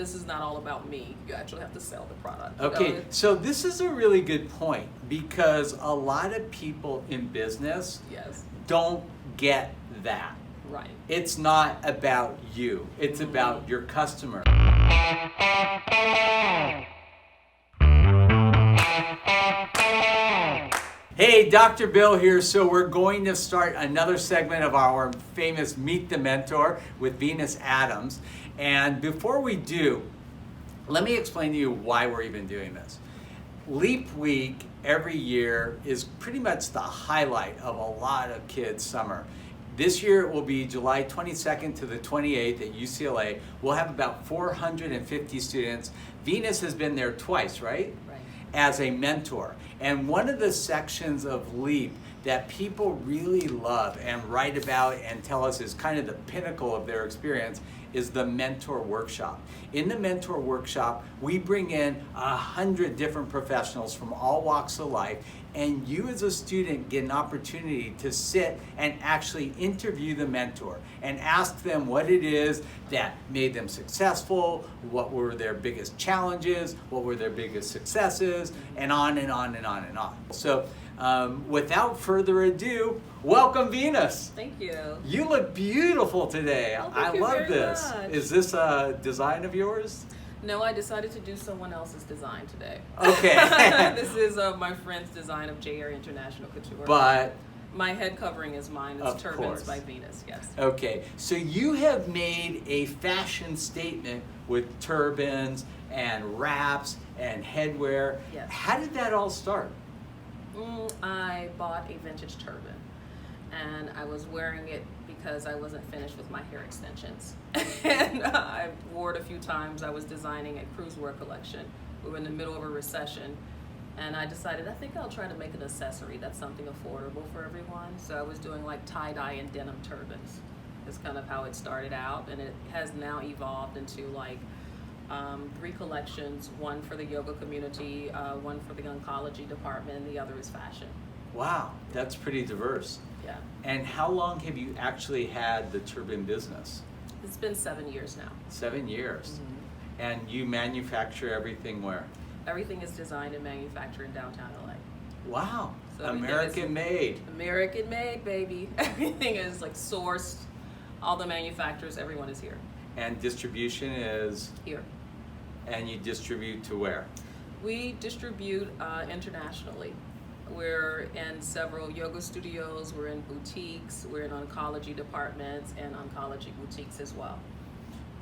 this is not all about me. You actually have to sell the product. Okay, so this is a really good point because a lot of people in business Yes. don't get that. Right. It's not about you. It's about your customer. Hey, Dr. Bill here. So we're going to start another segment of our famous Meet the Mentor with Venus Adams. And before we do, let me explain to you why we're even doing this. Leap Week every year is pretty much the highlight of a lot of kids' summer. This year it will be July 22nd to the 28th at UCLA. We'll have about 450 students. Venus has been there twice, right? Right. As a mentor. And one of the sections of LEAP that people really love and write about and tell us is kind of the pinnacle of their experience is the mentor workshop. In the mentor workshop, we bring in 100 different professionals from all walks of life, and you as a student get an opportunity to sit and actually interview the mentor and ask them what it is that made them successful, what were their biggest challenges, what were their biggest successes, and on and on and on and on. So without further ado, welcome Venus. Thank you. You look beautiful today. Oh, I thank you love very this. much. Is this a design of yours? No, I decided to do someone else's design today. Okay. This is my friend's design of JR International Couture. But my head covering is mine. It's Of Turbans course. by Venus, yes. okay, so you have made a fashion statement with turbans and wraps and headwear. Yes. How did that all start? I bought a vintage turban, and I was wearing it because I wasn't finished with my hair extensions. And I wore it a few times. I was designing a cruise wear collection. We were in the middle of a recession, and I decided I think I'll try to make an accessory that's something affordable for everyone. So I was doing like tie-dye and denim turbans. That's kind of how it started out, and it has now evolved into like 3 collections, one for the yoga community, one for the oncology department, and the other is fashion. Wow, that's pretty diverse. Yeah. And how long have you actually had the turban business? It's been 7 years now. 7 years. Mm-hmm. And you manufacture everything where? Everything is designed and manufactured in downtown LA. Wow, So everything American is made. American made, baby. Everything is like sourced. All the manufacturers, everyone is here. And distribution is? Here. And you distribute to where? We distribute internationally. We're in several yoga studios, we're in boutiques, we're in oncology departments and oncology boutiques as well.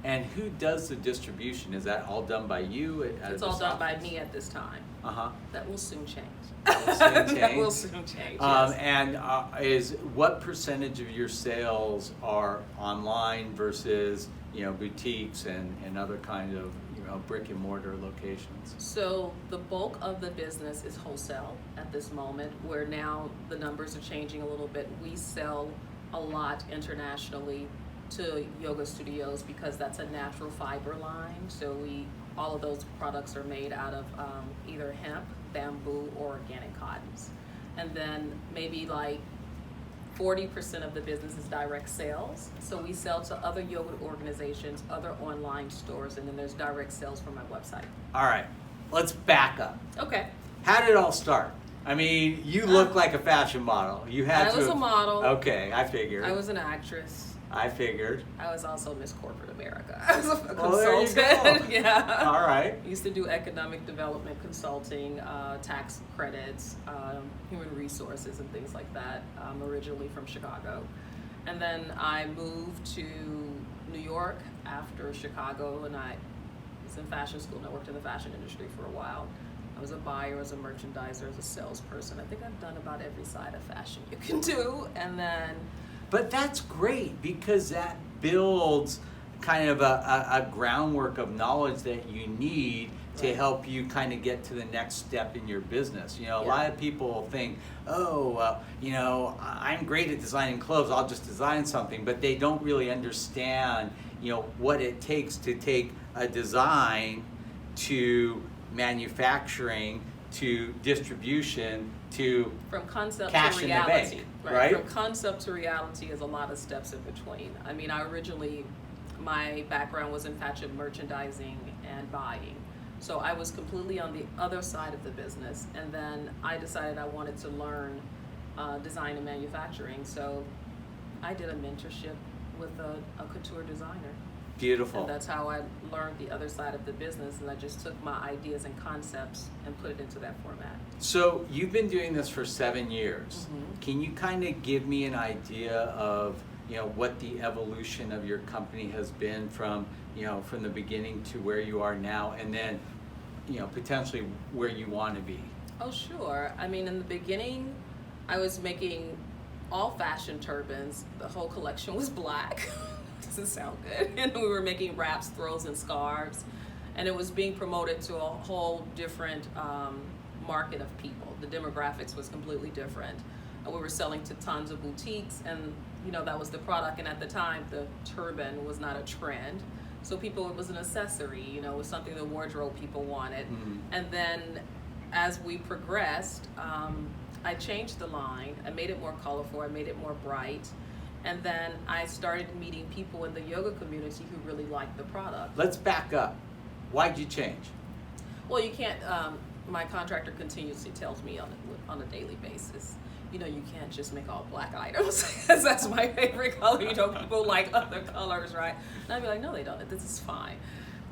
And who does the distribution? Is that all done by you? It's all done by me at this time. Uh-huh. That will soon change. That will soon change? That will soon change, yes. And is what percentage of your sales are online versus boutiques and other kind of brick and mortar locations? So the bulk of the business is wholesale at this moment, where now the numbers are changing a little bit. We sell a lot internationally to yoga studios because that's a natural fiber line. So all of those products are made out of either hemp, bamboo, or organic cottons. And then maybe like 40% of the business is direct sales. So we sell to other yoga organizations, other online stores, and then there's direct sales from my website. All right, let's back up. Okay. How did it all start? I mean, you look like a fashion model. You had I was a model. Okay, I figured. I was an actress. I figured. I was also Miss Corporate America. I was a Well, consultant. there you go. Yeah. All right. Used to do economic development consulting, tax credits, human resources, and things like that. I'm originally from Chicago, and then I moved to New York after Chicago, and I was in fashion school and I worked in the fashion industry for a while. I was a buyer, as a merchandiser, as a salesperson. I think I've done about every side of fashion you can do, and then. But that's great because that builds kind of a groundwork of knowledge that you need to help you kind of get to the next step in your business. A lot of people think, I'm great at designing clothes, I'll just design something, but they don't really understand, what it takes to take a design to manufacturing to distribution to from concept cash to in the reality. bank, right? From concept to reality is a lot of steps in between. I mean, I originally my background was in fashion merchandising and buying. So I was completely on the other side of the business. And then I decided I wanted to learn design and manufacturing. So I did a mentorship with a couture designer. Beautiful. And that's how I learned the other side of the business, and I just took my ideas and concepts and put it into that format. So you've been doing this for 7 years. Mm-hmm. Can you kind of give me an idea of, what the evolution of your company has been from the beginning to where you are now, and then, potentially where you want to be? Oh, sure. I mean, in the beginning, I was making all fashion turbans. The whole collection was black. Doesn't sound good. And we were making wraps, throws, and scarves. And it was being promoted to a whole different market of people. The demographics was completely different. And we were selling to tons of boutiques, and that was the product. And at the time, the turban was not a trend. So it was an accessory, it was something the wardrobe people wanted. Mm-hmm. And then as we progressed, I changed the line. I made it more colorful. I made it more bright. And then I started meeting people in the yoga community who really liked the product. Let's back up. Why'd you change? Well, you can't, my contractor continuously tells me on a daily basis, you can't just make all black items, because that's my favorite color. People like other colors, right? And I'd be like, no, they don't. This is fine.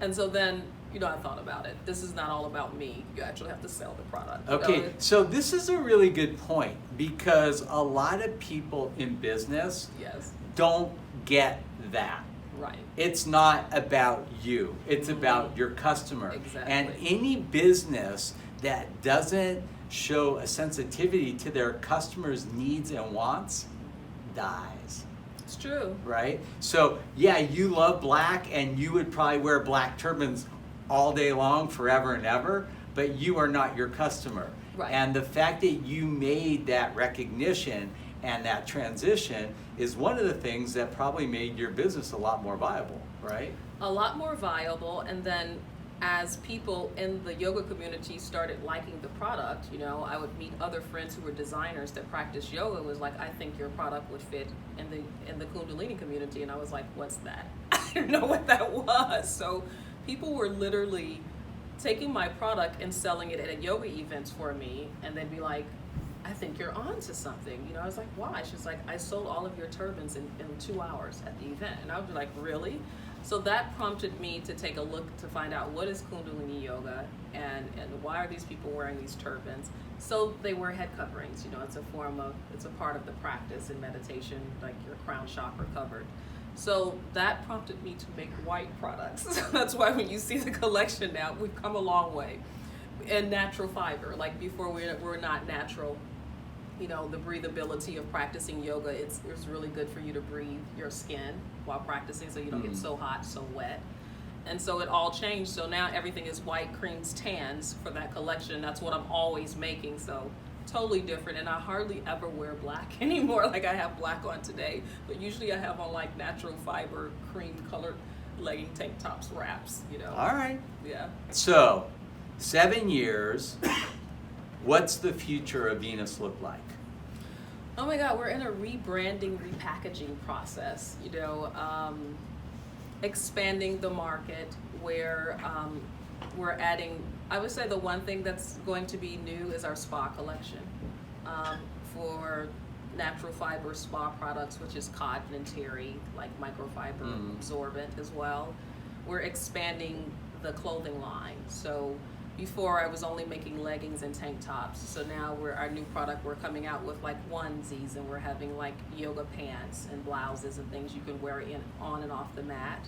And so then, I thought about it. This is not all about me. You actually have to sell the product. Okay, so this is a really good point, because a lot of people in business Yes. don't get that. Right. It's not about you. It's Mm-hmm. about your customer. Exactly. And any business that doesn't show a sensitivity to their customers' needs and wants dies. It's true. Right? So, yeah, you love black, and you would probably wear black turbans all day long, forever and ever, but you are not your customer. Right. And the fact that you made that recognition and that transition is one of the things that probably made your business a lot more viable, right? A lot more viable. And then as people in the yoga community started liking the product, I would meet other friends who were designers that practice yoga. Was like, I think your product would fit in the Kundalini community. And I was like, what's that? I didn't know what that was. So people were literally taking my product and selling it at yoga events for me, and they'd be like, I think you're on to something. I was like, why? She's like, I sold all of your turbans in 2 hours at the event. And I would be like, really? So that prompted me to take a look to find out, what is Kundalini yoga, and why are these people wearing these turbans? So they wear head coverings. It's a part of the practice in meditation, like your crown chakra covered. So that prompted me to make white products. So that's why when you see the collection now, we've come a long way. And natural fiber, like before we're not natural. The breathability of practicing yoga, it's really good for you to breathe your skin while practicing, so you don't get so hot, so wet. And so it all changed. So now everything is white, creams, tans for that collection. That's what I'm always making. So totally different. And I hardly ever wear black anymore. Like I have black on today, but usually I have on like natural fiber, cream colored legging tank tops, wraps, All right. Yeah. So, 7 years, what's the future of Venus look like? Oh my God, we're in a rebranding, repackaging process, expanding the market, where we're adding, I would say the one thing that's going to be new is our spa collection for natural fiber spa products, which is cotton and terry, like microfiber absorbent as well. We're expanding the clothing line. So before I was only making leggings and tank tops. So now our new product, we're coming out with like onesies, and we're having like yoga pants and blouses and things you can wear on and off the mat.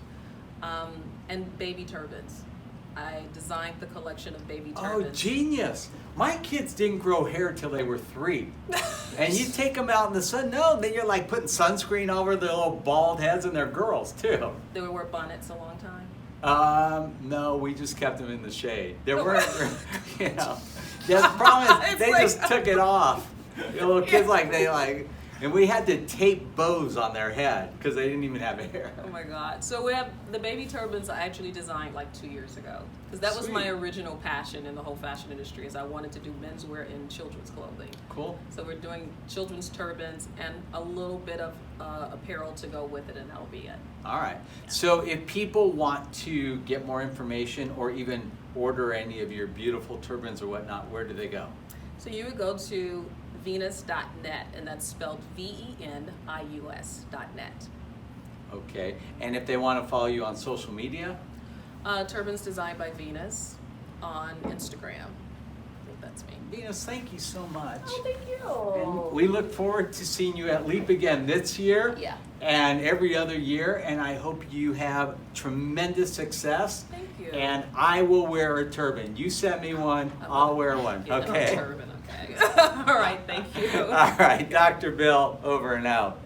And baby turbans. I designed the collection of baby turbans. Oh, genius. My kids didn't grow hair till they were 3. And you take them out in the sun, then you're like putting sunscreen over their little bald heads, and they're girls too. They would wear bonnets a long time? No, we just kept them in the shade. There weren't, The problem is they just took it off. The little kids, And we had to tape bows on their head because they didn't even have hair. Oh my God. So we have the baby turbans I actually designed like 2 years ago. Because that was my Sweet. original passion in the whole fashion industry, is I wanted to do menswear and children's clothing. Cool. So we're doing children's turbans and a little bit of apparel to go with it, and that'll be it. All right. So if people want to get more information or even order any of your beautiful turbans or whatnot, where do they go? So you would go to Venous.net, and that's spelled VENIUS.net. Okay. And if they want to follow you on social media? Turbans Designed by Venus on Instagram. I think that's me. Venus, thank you so much. Oh, thank you. And we look forward to seeing you at Leap again this year. Yeah. And every other year. And I hope you have tremendous success. Thank you. And I will wear a turban. You send me one, I'll wear one. Get a Okay. turban, okay. All right, thank you. All right, Dr. Bill, over and out.